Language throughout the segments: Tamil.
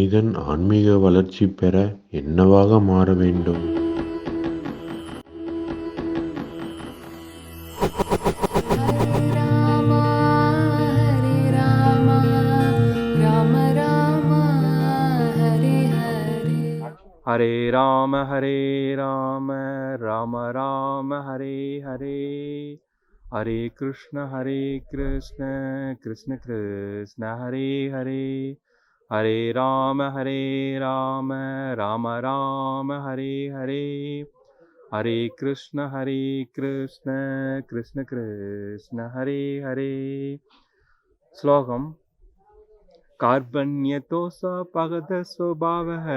மனிதன் ஆன்மீக வளர்ச்சி பெற என்னவாக மாற வேண்டும்? ஹரே ராம ஹரே ராம ராம ராம ஹரே ஹரே, ஹரே கிருஷ்ண கிருஷ்ண கிருஷ்ண ஹரே ஹரே, ஹரே ராம ராம ராம ஹரே ஹரே, ஹரே கிருஷ்ண கிருஷ்ண கிருஷ்ண ஹரே ஹரே. ஸ்லோகம். कार्पण्यतोष पगत स्वभावः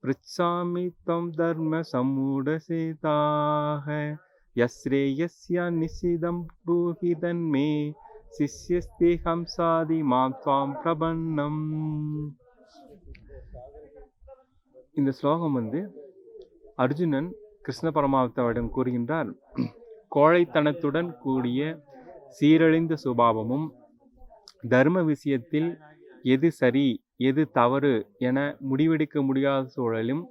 पृच्छामि त्वं धर्म सम्मूढचेताः, यश्रेयस्य निषिद्धं ब्रूहि तन्मे शिष्यस्तेऽहं साधि मां त्वां प्रपन्नम्. இந்த ஸ்லோகம் அர்ஜுனன் கிருஷ்ண பரமாத்மாவிடம் கூறுகின்றார், கோழைத்தனத்துடன் கூடிய சீரழிந்த சுபாவமும் தர்ம விஷயத்தில் எது சரி எது தவறு என முடிவெடுக்க முடியாத சூழலும்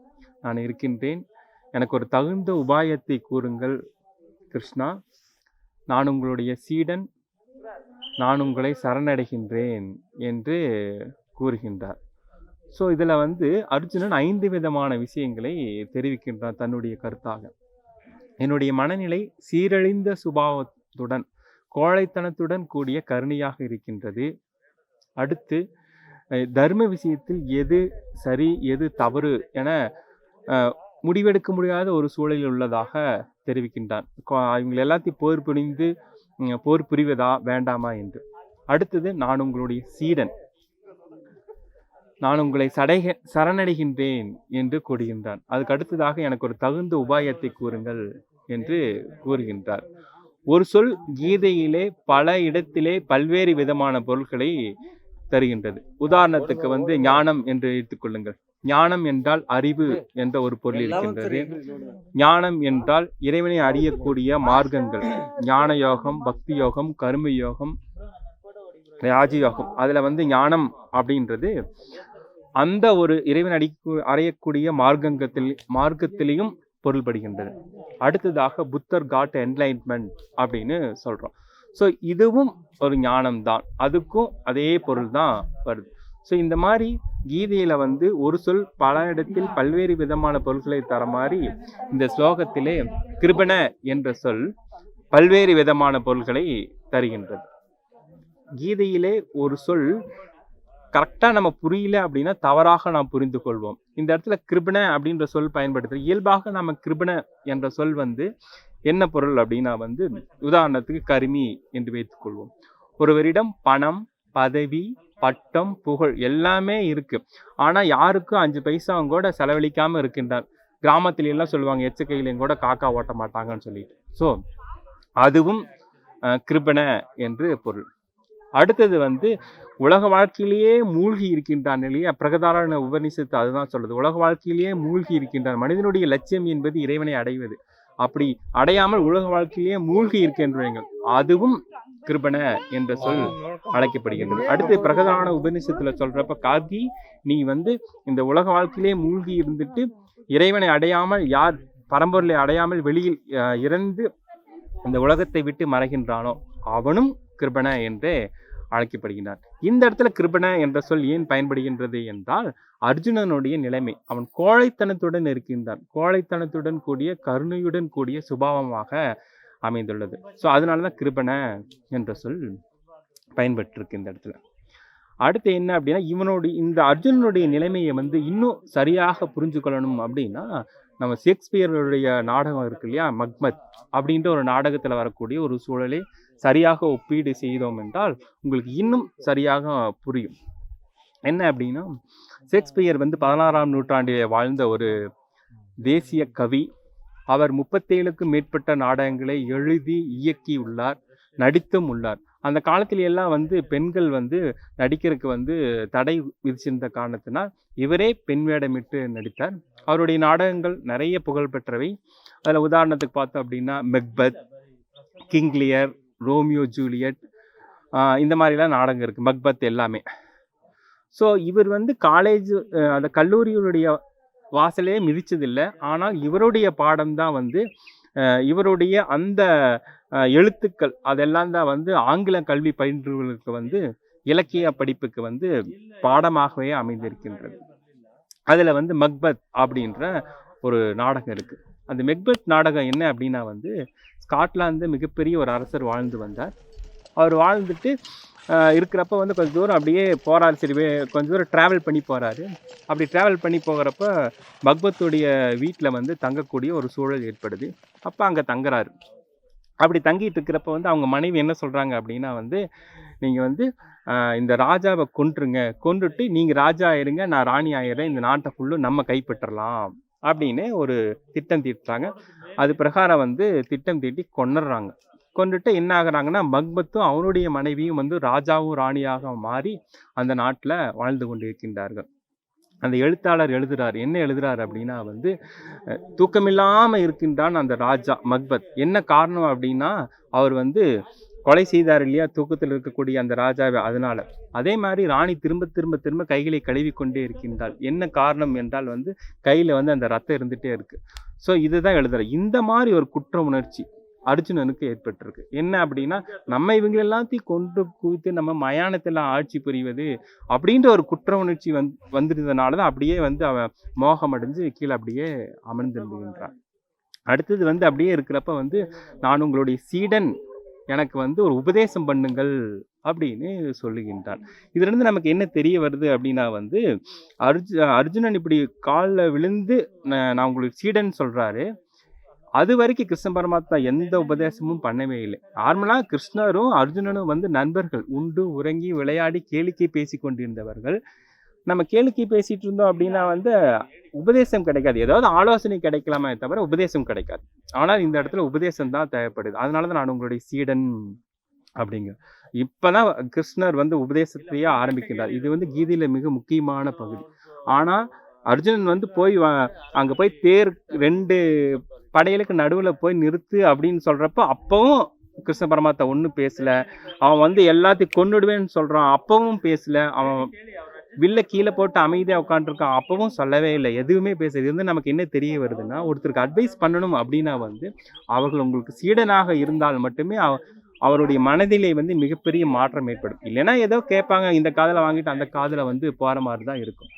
நான் இருக்கின்றேன். எனக்கு ஒரு தகுந்த உபாயத்தை கூறுங்கள் கிருஷ்ணா. நான் உங்களுடைய சீடன், நான் உங்களை சரணடைகின்றேன் என்று கூறுகின்றார். ஸோ இதில் அர்ஜுனன் 5 விதமான விஷயங்களை தெரிவிக்கின்றான் தன்னுடைய கருத்தாக. என்னுடைய மனநிலை சீரழிந்த சுபாவத்துடன் கோழைத்தனத்துடன் கூடிய கருணையாக இருக்கின்றது. அடுத்து தர்ம விஷயத்தில் எது சரி எது தவறு என முடிவெடுக்க முடியாத ஒரு சூழலில் உள்ளதாக தெரிவிக்கின்றான். இவங்க எல்லாத்தையும் போர் புரிவதா வேண்டாமா என்று. அடுத்தது நான் உங்களுடைய சீடன், நான் உங்களை சரணடைகின்றேன் என்று கூறுகின்றான். அதுக்கு அடுத்ததாக எனக்கு ஒரு தகுந்த உபாயத்தை கூறுங்கள் என்று கூறுகின்றார். ஒரு சொல் கீதையிலே பல இடத்திலே பல்வேறு விதமான பொருட்களை தருகின்றது. உதாரணத்துக்கு ஞானம் என்று எடுத்துக்கொள்ளுங்கள். ஞானம் என்றால் அறிவு என்ற ஒரு பொருள் இருக்கின்றது. ஞானம் என்றால் இறைவனை அறியக்கூடிய மார்க்கங்கள், ஞான யோகம், பக்தி யோகம், கர்ம யோகம், ராஜயோகம். அதுல ஞானம் அப்படின்றது அந்த ஒரு இறைவன் அறியக்கூடிய மார்க்கத்திலையும் பொருள்படுகின்றது. அடுத்ததாக புத்தர் காட் என்லைட்மெண்ட் அப்படின்னு சொல்றோம். ஸோ இதுவும் ஒரு ஞானம் தான், அதுக்கும் அதே பொருள் தான் வருது. ஸோ இந்த மாதிரி கீதையில ஒரு சொல் பல இடத்தில் பல்வேறு விதமான பொருட்களை தர மாதிரி இந்த ஸ்லோகத்திலே கிருபண என்ற சொல் பல்வேறு விதமான பொருள்களை தருகின்றது. கீதையிலே ஒரு சொல் கரெக்டாக நம்ம புரியல அப்படின்னா தவறாக நாம் புரிந்து கொள்வோம். இந்த இடத்துல கிருபண அப்படின்ற சொல் பயன்படுத்துகிறோம். இயல்பாக நம்ம கிருபண என்ற சொல் என்ன பொருள் அப்படின்னா உதாரணத்துக்கு கருமி என்று வைத்துக் கொள்வோம். ஒருவரிடம் பணம், பதவி, பட்டம், புகழ் எல்லாமே இருக்கு, ஆனா யாருக்கும் 5 பைசா கூட செலவழிக்காம இருக்கின்றார். கிராமத்துல எல்லாம் சொல்லுவாங்க, எச்ச கையிலையும் கூட காக்கா ஓட்ட மாட்டாங்கன்னு சொல்லிட்டு. ஸோ அதுவும் கிருபண என்று பொருள். அடுத்தது உலக வாழ்க்கையிலேயே மூழ்கி இருக்கின்றான் இல்லையா? பிரகதாரண உபநிஷத்து அதுதான் சொல்லுது, உலக வாழ்க்கையிலேயே மூழ்கி இருக்கின்றான். மனிதனுடைய லட்சியம் என்பது இறைவனை அடைவது. அப்படி அடையாமல் உலக வாழ்க்கையிலேயே மூழ்கி இருக்கின்றீர்கள், அதுவும் கிருபண என்ற சொல் அழைக்கப்படுகின்றது. அடுத்து பிரகதாரண உபநிஷத்துல சொல்றப்ப, கார்கி நீ இந்த உலக வாழ்க்கையிலேயே மூழ்கி இருந்துட்டு இறைவனை அடையாமல், யார் பரம்பொருளை அடையாமல் வெளியில் இறந்து இந்த உலகத்தை விட்டு மறைகின்றானோ அவனும் கிருபண என்றே அழைக்கப்படுகின்றான். இந்த இடத்துல கிருபண என்ற சொல் ஏன் பயன்படுகின்றது என்றால், அர்ஜுனனுடைய நிலைமை, அவன் கோழைத்தனத்துடன் இருக்கின்றான். கோழைத்தனத்துடன் கூடிய கருணையுடன் கூடிய சுபாவமாக அமைந்துள்ளது. ஸோ அதனாலதான் கிருபண என்ற சொல் பயன்பட்டிருக்கு இந்த இடத்துல. அடுத்து என்ன அப்படின்னா, இந்த அர்ஜுனனுடைய நிலைமையை இன்னும் சரியாக புரிஞ்சு கொள்ளணும் அப்படின்னா, நம்ம ஷேக்ஸ்பியருடைய நாடகம் இருக்கு இல்லையா, மக்மத் அப்படின்ற ஒரு நாடகத்துல வரக்கூடிய ஒரு சூழலை சரியாக ஒப்பீடு செய்தோம் என்றால் உங்களுக்கு இன்னும் சரியாக புரியும். என்ன அப்படின்னா, ஷேக்ஸ்பியர் 16ஆம் நூற்றாண்டிலே வாழ்ந்த ஒரு தேசிய கவி. அவர் 37க்கும் மேற்பட்ட நாடகங்களை எழுதி இயக்கி உள்ளார், நடித்தும் உள்ளார். அந்த காலத்தில எல்லாம் பெண்கள் நடிக்கிறதுக்கு தடை விதிச்சிருந்த காரணத்தினால் இவரே பெண் வேடமிட்டு நடித்தார். அவருடைய நாடகங்கள் நிறைய புகழ் பெற்றவை. அதில் உதாரணத்துக்கு பார்த்தோம் அப்படின்னா Macbeth, king Lear, Romeo Juliet, இந்த மாதிரிலாம் நாடகம் இருக்குது. மக்பத் எல்லாமே. ஸோ இவர் வந்து காலேஜ் அந்த கல்லூரியுடைய வாசலே மிதிச்சதில்லை. ஆனால் இவருடைய பாடம் தான் வந்து இவருடைய அந்த எழுத்துக்கள் அதெல்லாம் தான் வந்து ஆங்கில கல்வி பயின்றவர்களுக்கு வந்து இலக்கிய படிப்புக்கு வந்து பாடமாகவே அமைந்திருக்கின்றது. அதில் வந்து மக்பத் அப்படின்ற ஒரு நாடகம் இருக்குது. அந்த மெக்பத் நாடகம் என்ன அப்படின்னா வந்து ஸ்காட்லாந்து மிகப்பெரிய ஒரு அரசர் வாழ்ந்து வந்தார். அவர் வாழ்ந்துட்டு இருக்கிறப்ப வந்து கொஞ்சம் தூரம் அப்படியே போகிறாரு. சரி கொஞ்சம் தூரம் ட்ராவல் பண்ணி போகிறாரு. அப்படி ட்ராவல் பண்ணி போகிறப்ப மக்பத்துடைய வீட்டில் வந்து தங்கக்கூடிய ஒரு சூழல் ஏற்படுது. அப்போ அங்கே தங்குறாரு. அப்படி தங்கிட்டு இருக்கிறப்ப வந்து அவங்க மனைவி என்ன சொல்கிறாங்க அப்படின்னா வந்து நீங்கள் வந்து இந்த ராஜாவை கொன்றுட்டு நீங்கள் ராஜா ஆயிருங்க, நான் ராணி ஆயிடுறேன், இந்த நாட்டை ஃபுல்லும் நம்ம கைப்பற்றலாம் அப்படின்னு ஒரு திட்டம் தீட்டுறாங்க. அது பிரகாரம் வந்து திட்டம் தீட்டி கொன்னுடுறாங்க. கொண்டுட்டு என்ன ஆகுறாங்கன்னா மக்பத்தும் அவனுடைய மனைவியும் வந்து ராஜாவும் ராணியாக மாறி அந்த நாட்டில் வாழ்ந்து கொண்டிருக்கின்றார்கள். அந்த எழுத்தாளர் எழுதுறார். என்ன எழுதுறாரு அப்படின்னா வந்து தூக்கமில்லாமல் இருக்கின்றான் அந்த ராஜா மக்பத். என்ன காரணம் அப்படின்னா அவர் வந்து கொலை செய்தார் இல்லையா தூக்கத்தில் இருக்கக்கூடிய அந்த ராஜாவை. அதனால அதே மாதிரி ராணி திரும்ப திரும்ப திரும்ப கைகளை கழுவி கொண்டே இருக்கின்றாள். என்ன காரணம் என்றால் வந்து கையில் வந்து அந்த ரத்தம் இருந்துகிட்டே இருக்கு. ஸோ இதுதான் எழுதுற. இந்த மாதிரி ஒரு குற்ற உணர்ச்சி அர்ஜுனனுக்கு ஏற்பட்டிருக்கு. என்ன அப்படின்னா நம்ம இவங்க எல்லாத்தையும் கொண்டு குவித்து நம்ம மயானத்தெல்லாம் ஆட்சி புரிவது அப்படின்ற ஒரு குற்ற உணர்ச்சி வந்துருந்ததுனால தான் அப்படியே வந்து அவன் மோகம் அடைஞ்சு கீழே அப்படியே அமர்ந்திருந்துகின்றான். அடுத்தது வந்து அப்படியே இருக்கிறப்ப வந்து நான் உங்களுடைய சீடன், எனக்கு வந்து ஒரு உபதேசம் பண்ணுங்கள் அப்படின்னு சொல்லுகின்றான். இதுலேருந்து நமக்கு என்ன தெரிய வருது அப்படின்னா வந்து அர்ஜுனன் இப்படி காலில் விழுந்து நான் உங்களுக்கு சீடன் சொல்கிறாரு. அது வரைக்கும் கிருஷ்ண பரமாத்மா எந்த உபதேசமும் பண்ணவே இல்லை. நார்மலாக கிருஷ்ணரும் அர்ஜுனனும் வந்து நண்பர்கள், உண்டு உறங்கி விளையாடி கேளிக்கை பேசி கொண்டிருந்தவர்கள். நம்ம கேளிக்கை பேசிட்டு இருந்தோம் அப்படின்னா வந்து உபதேசம் கிடைக்காது. ஏதாவது ஆலோசனை கிடைக்கலாமே தவிர உபதேசம் கிடைக்காது. ஆனால் இந்த இடத்துல உபதேசம் தான் தேவைப்படுது. அதனால தான் நான் உங்களுடைய சீடன் அப்படிங்க. இப்போதான் கிருஷ்ணர் வந்து உபதேசத்தையே ஆரம்பிக்கின்றார். இது வந்து கீதையில மிக முக்கியமான பகுதி. ஆனால் அர்ஜுனன் வந்து போய் அங்கே போய் தேர் 2 படையலுக்கு நடுவில் போய் நிறுத்து அப்படின்னு சொல்கிறப்ப அப்பவும் கிருஷ்ண பரமாத்மா ஒன்றும் பேசலை. அவன் வந்து எல்லாத்தையும் கொன்னுடுவேன்னு சொல்கிறான், அப்பவும் பேசலை. அவன் வில்ல கீழே போட்டு அமைதியாக உட்காந்துருக்கான், அப்பவும் சொல்லவே இல்லை, எதுவுமே பேசுறது. இது வந்து நமக்கு என்ன தெரிய வருதுன்னா ஒருத்தருக்கு அட்வைஸ் பண்ணணும் அப்படின்னா வந்து அவர்கள் உங்களுக்கு சீடனாக இருந்தால் மட்டுமே அவருடைய மனதிலே வந்து மிகப்பெரிய மாற்றம் ஏற்படும். இல்லைன்னா ஏதோ கேட்பாங்க, இந்த காதில் வாங்கிட்டு அந்த காதில் வந்து போகிற மாதிரி தான் இருக்கும்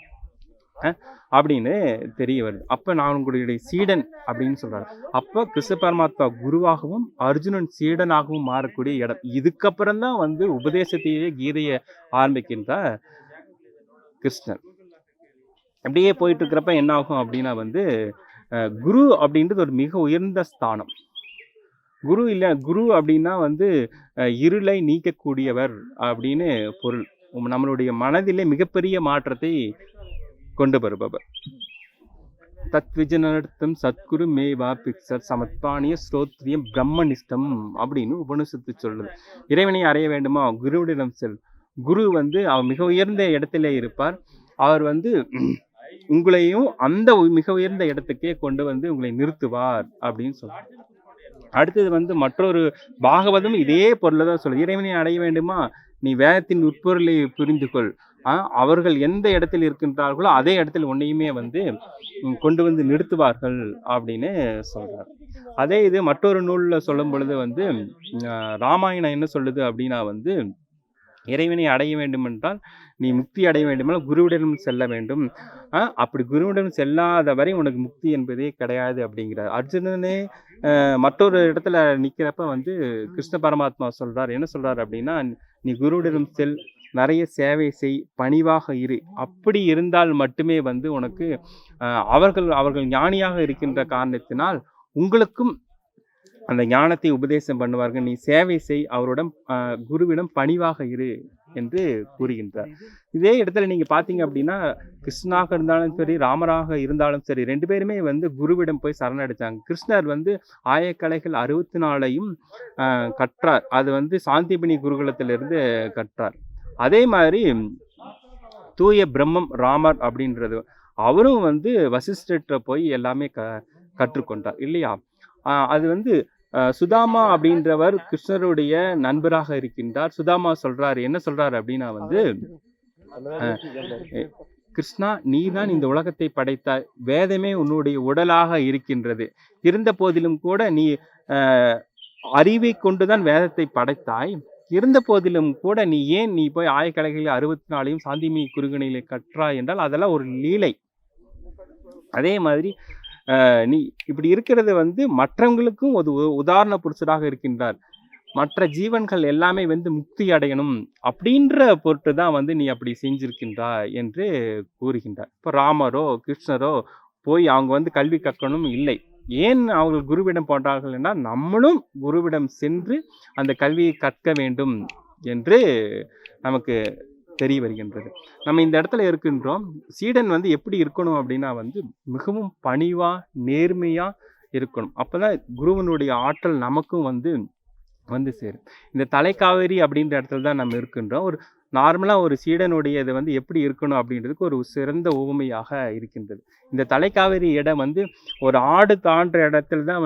அப்படின்னு தெரிய வருது. அப்போ நான் உங்களுடைய சீடன் அப்படின்னு சொல்றாரு. அப்போ கிருஷ்ண பரமாத்மா குருவாகவும் அர்ஜுனன் சீடனாகவும் மாறக்கூடிய இடம். இதுக்கப்புறம் தான் வந்து உபதேசத்தையே கீதையை ஆரம்பிக்கின்ற கிருஷ்ணன். அப்படியே போயிட்டு இருக்கிறப்ப என்ன ஆகும் அப்படின்னா வந்து குரு அப்படின்றது ஒரு மிக உயர்ந்த ஸ்தானம். குரு அப்படின்னா வந்து இருளை நீக்கக்கூடியவர் அப்படின்னு பொருள். நம்மளுடைய மனதிலே மிகப்பெரிய மாற்றத்தை கொண்டு வருபவர். தத்விஜனர்த்தம் சத்குரு மேவா பிக்சர் சமத்பானிய ஸ்ரோத்ரியம் பிரம்மனிஷ்டம் அப்படின்னு உபனிஷத்து சொல்லுது. இறைவனை அடைய வேண்டுமா, குருவிடம் செல். குரு வந்து அவர் மிக உயர்ந்த இடத்திலே இருப்பார். அவர் வந்து உங்களையும் அந்த மிக உயர்ந்த இடத்துக்கே கொண்டு வந்து உங்களை நிறுத்துவார் அப்படின்னு சொல்றார். அடுத்தது வந்து மற்றொரு பாகவதம் இதே பொருளை தான் சொல்லுது. இறைவனை அடைய வேண்டுமா, நீ வேதத்தின் உட்பொருளை புரிந்து கொள். அவர்கள் எந்த இடத்தில் இருக்கின்றார்களோ அதே இடத்தில் உன்னையுமே வந்து கொண்டு வந்து நிறுத்துவார்கள் அப்படின்னு சொல்றார். அதே இது மற்றொரு நூலில் சொல்லும் பொழுது வந்து ராமாயணம் என்ன சொல்லுது அப்படின்னா வந்து இறைவனை அடைய வேண்டும் என்றால் நீ முக்தி அடைய வேண்டுமென்றால் குருவிடம் செல்ல வேண்டும். அப்படி குருவிடம் செல்லாத வரை உனக்கு முக்தி என்பதே கிடையாது அப்படிங்கிறார். அர்ஜுனனே மற்றொரு இடத்துல நிற்கிறப்ப வந்து கிருஷ்ண பரமாத்மா சொல்றார். என்ன சொல்றார் அப்படின்னா நீ குருவிடம் செல், நிறைய சேவை செய், பணிவாக இரு. அப்படி இருந்தால் மட்டுமே வந்து உனக்கு அவர்கள் ஞானியாக இருக்கின்ற காரணத்தினால் உங்களுக்கும் அந்த ஞானத்தை உபதேசம் பண்ணுவார்கள். நீ சேவை செய், அவரிடம் குருவிடம் பணிவாக இரு என்று கூறுகின்றார். இதே இடத்துல நீங்க பாத்தீங்க அப்படின்னா கிருஷ்ணனாக இருந்தாலும் சரி, ராமராக இருந்தாலும் சரி, 2 பேருமே வந்து குருவிடம் போய் சரணடைச்சாங்க. கிருஷ்ணர் வந்து ஆயக்கலைகள் 64ஐயும் கற்றார். அது வந்து சாந்திபனி குருகுலத்திலிருந்து கற்றார். அதே மாதிரி தூய பிரம்மம் ராமர் அப்படின்றது அவரும் வந்து வசிஷ்டர்கிட்ட போய் எல்லாமே கற்றுக்கொண்டார் இல்லையா. அது வந்து சுதாமா அப்படின்றவர் கிருஷ்ணருடைய நண்பராக இருக்கின்றார். சுதாமா சொல்றாரு, என்ன சொல்றாரு அப்படின்னா வந்து கிருஷ்ணா, நீதான் இந்த உலகத்தை படைத்தாய், வேதமே உன்னுடைய உடலாக இருக்கின்றது, இருந்த போதிலும் கூட நீ அறிவை கொண்டுதான் வேதத்தை படைத்தாய், இருந்த போதிலும் கூட நீ போய் ஆயக்கலைகளில் 64 சாந்திமி குறுகணிகளை கற்றாய் என்றால் அதெல்லாம் ஒரு லீலை. அதே மாதிரி நீ இப்படி இருக்கிறது மற்றவங்களுக்கும் ஒரு உதாரண புருஷராக இருக்கின்றார். மற்ற ஜீவன்கள் எல்லாமே முக்தி அடையணும் அப்படின்ற பொருட்டு தான் நீ அப்படி செஞ்சிருக்கின்றாய் என்று கூறுகின்றார். இப்போ ராமரோ கிருஷ்ணரோ போய் அவங்க கல்வி கற்கணும் இல்லை. ஏன் அவர்கள் குருவிடம் போன்றார்கள் என்றால் நம்மளும் குருவிடம் சென்று அந்த கல்வியை கற்க வேண்டும் என்று நமக்கு தெரிய வருகின்றது. நம்ம இந்த இடத்துல இருக்கின்றோம். சீடன் எப்படி இருக்கணும் அப்படின்னா மிகவும் பணிவா நேர்மையா இருக்கணும். அப்பதான் குருவனுடைய ஆற்றல் நமக்கும் வந்து சேரும். இந்த தலைக்காவேரி அப்படின்ற இடத்துல தான் நம்ம இருக்கின்றோம். ஒரு நார்மலாக ஒரு சீடனுடைய இது எப்படி இருக்கணும் அப்படின்றதுக்கு ஒரு சிறந்த உவமையாக இருக்கின்றது. இந்த தலைக்காவேரி இடம் ஒரு ஆடு தாண்டுற இடத்துல தான்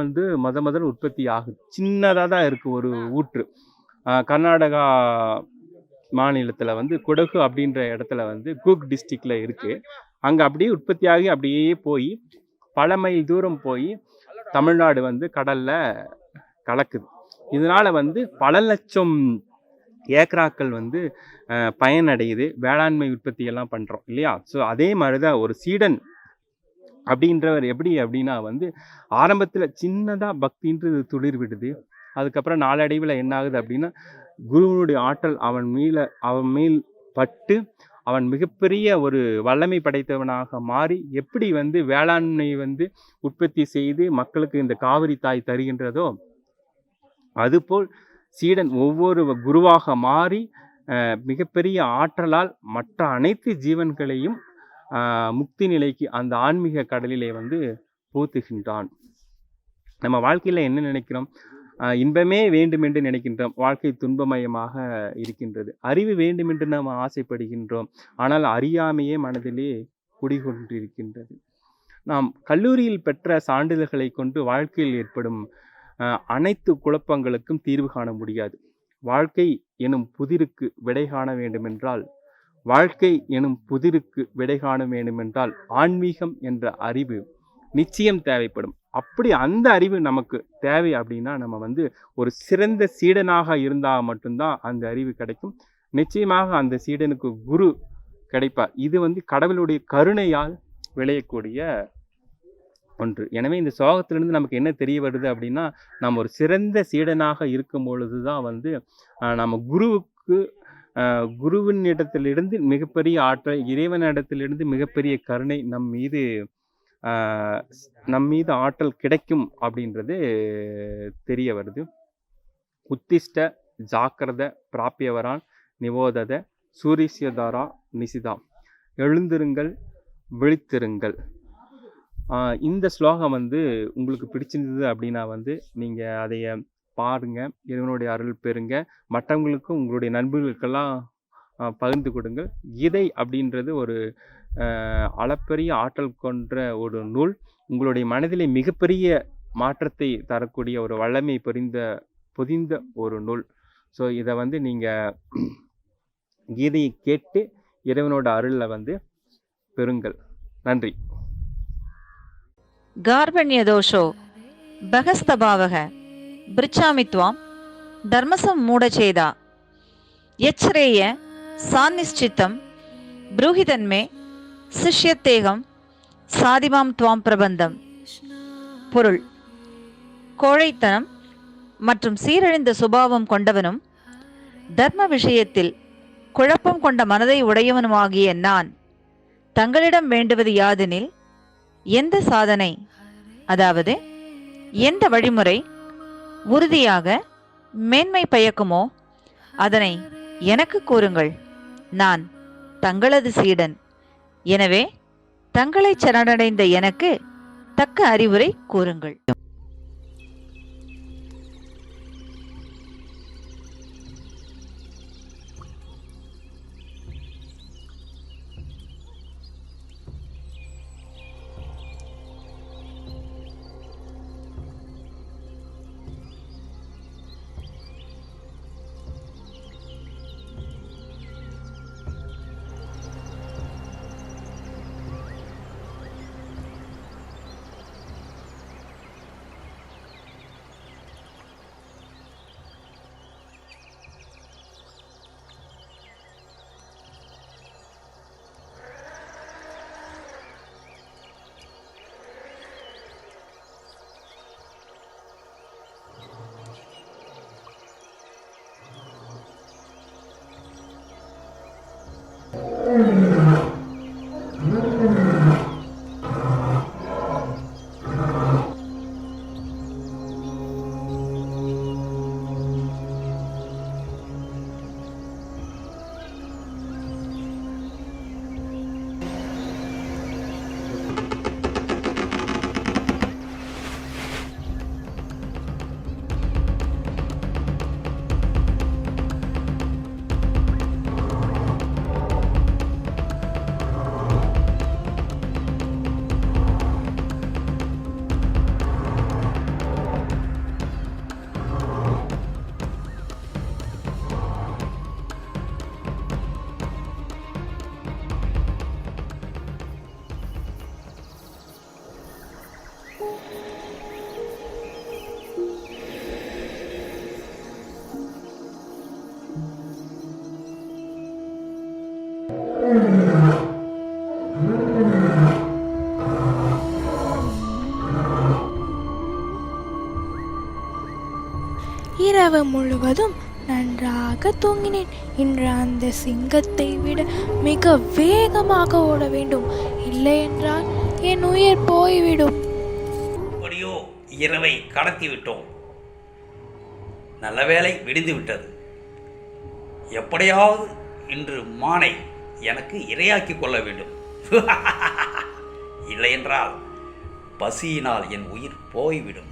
முதல் உற்பத்தி ஆகுது. சின்னதாக தான் இருக்குது ஒரு ஊற்று. கர்நாடகா மாநிலத்தில் குடகு அப்படின்ற இடத்துல கூக் டிஸ்ட்ரிக்டில் இருக்குது. அங்கே அப்படியே உற்பத்தியாகி அப்படியே போய் பல மைல் தூரம் போய் தமிழ்நாடு கடலில் கலக்குது. இதனால் பல லட்சம் ஏக்கராக்கள் பயனடையுது. வேளாண்மை உற்பத்தி எல்லாம் பண்ணுறோம் இல்லையா? ஸோ அதே மாதிரி தான் ஒரு சீடன் அப்படின்றவர் எப்படி அப்படின்னா ஆரம்பத்தில் சின்னதாக பக்தின்றது துளிர் விடுது. அதுக்கப்புறம் நாளடைவில் என்ன ஆகுது அப்படின்னா குருவனுடைய ஆற்றல் அவன் மேல் பட்டு அவன் மிகப்பெரிய ஒரு வல்லமை படைத்தவனாக மாறி எப்படி வேளாண்மை உற்பத்தி செய்து மக்களுக்கு இந்த காவிரி தாய் தருகின்றதோ அதுபோல் சீடன் ஒவ்வொரு குருவாக மாறி மிகப்பெரிய ஆற்றலால் மற்ற அனைத்து ஜீவன்களையும் முக்தி நிலைக்கு அந்த ஆன்மீக கடலிலே பூத்துகின்றான். நம்ம வாழ்க்கையில் என்ன நினைக்கிறோம்? இன்பமே வேண்டுமென்று நினைக்கின்றோம். வாழ்க்கை துன்பமயமாக இருக்கின்றது. அறிவு வேண்டுமென்று நாம் ஆசைப்படுகின்றோம். ஆனால் அறியாமையே மனதிலே குடிகொண்டிருக்கின்றது. நாம் கல்லூரியில் பெற்ற சான்றிதழ்களை கொண்டு வாழ்க்கையில் ஏற்படும் அனைத்து குழப்பங்களுக்கும் தீர்வு காண முடியாது. வாழ்க்கை எனும் புதிருக்கு விடை காண வேண்டுமென்றால் ஆன்மீகம் என்ற அறிவு நிச்சயம் தேவைப்படும். அப்படி அந்த அறிவு நமக்கு தேவை அப்படின்னா நம்ம ஒரு சிறந்த சீடனாக இருந்தால் மட்டும்தான் அந்த அறிவு கிடைக்கும். நிச்சயமாக அந்த சீடனுக்கு குரு கிடைப்பார். இது கடவுளுடைய கருணையால் விளையக்கூடிய ஒன்று. எனவே இந்த சோகத்திலிருந்து நமக்கு என்ன தெரிய வருது அப்படின்னா நம்ம ஒரு சிறந்த சீடனாக இருக்கும் பொழுது தான் நம்ம குருவினிடத்திலிருந்து மிகப்பெரிய ஆற்றல், இறைவனிடத்திலிருந்து மிகப்பெரிய கருணை நம் மீது ஆற்றல் கிடைக்கும் அப்படின்றது தெரிய வருது. உத்திஷ்ட ஜாக்கிரத பிராபியவரான் நிவோதத சூரிஸ்யதாரா நிசிதாம், எழுந்திருங்கள் விழித்திருங்கள். இந்த ஸ்லோகம் உங்களுக்கு பிடிச்சிருந்தது அப்படின்னா நீங்கள் அதைய பாருங்க, இறைவனுடைய அருள் பெறுங்க, மற்றவங்களுக்கும் உங்களுடைய நண்பர்களுக்கெல்லாம் பகிர்ந்து கொடுங்கள். கீதை அப்படின்றது ஒரு அளப்பரிய ஆற்றல் கொன்ற ஒரு நூல். உங்களுடைய மனதிலே மிகப்பெரிய மாற்றத்தை தரக்கூடிய ஒரு வல்லமை பொதிந்த ஒரு நூல். ஸோ இதை நீங்கள் கீதையை கேட்டு இறைவனோட அருளில் பெறுங்கள். நன்றி. கார்பண்யதோஷோ பகஸ்தபாவக பிருச்சாமி த்வாம் தர்மசம் மூடச்சேதா யச்ரேய சாநிஷ்சித்தம் ப்ரூஹிதன்மே சிஷ்யத்தேகம் சாதிமாம் துவாம் பிரபந்தம். பொருள்: கோழைத்தனம் மற்றும் சீரழிந்த சுபாவம் கொண்டவனும் தர்ம விஷயத்தில் குழப்பம் கொண்ட மனதை உடையவனுமாகிய நான் தங்களிடம் வேண்டுவது யாதெனில், எந்த சாதனை, அதாவது எந்த வழிமுறை உறுதியாக மேன்மை பயக்குமோ அதனை எனக்கு கூறுங்கள். நான் தங்களது சீடன். எனவே தங்களை சரணடைந்த எனக்கு தக்க அறிவுரை கூறுங்கள். இரவு முழுவதும் நன்றாக தூங்கினேன். இன்று அந்த சிங்கத்தை விட மிக வேகமாக ஓட வேண்டும், இல்லை என்றால் என் உயிர் போய்விடும். எப்படியோ இரவை கடத்தி விட்டோம். நல்ல வேளை விடிந்து விட்டது. எப்படியாவது இன்று மானை எனக்கு இரையாக்கி கொள்ள வேண்டும். இல்லையென்றால் பசியினால் என் உயிர் போய்விடும்.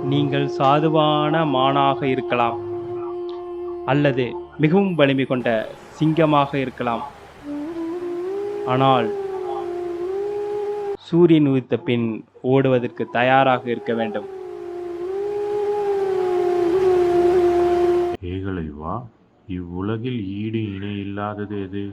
நீங்கள் சாதுவான மானாக இருக்கலாம், அல்லது மிகவும் வலிமை கொண்ட சிங்கமாக இருக்கலாம். ஆனால் சூரியன் உதித்த பின் ஓடுவதற்கு தயாராக இருக்க வேண்டும். ஏகலைவா, இவ்வுலகில் ஈடு இணை இல்லாதது எது?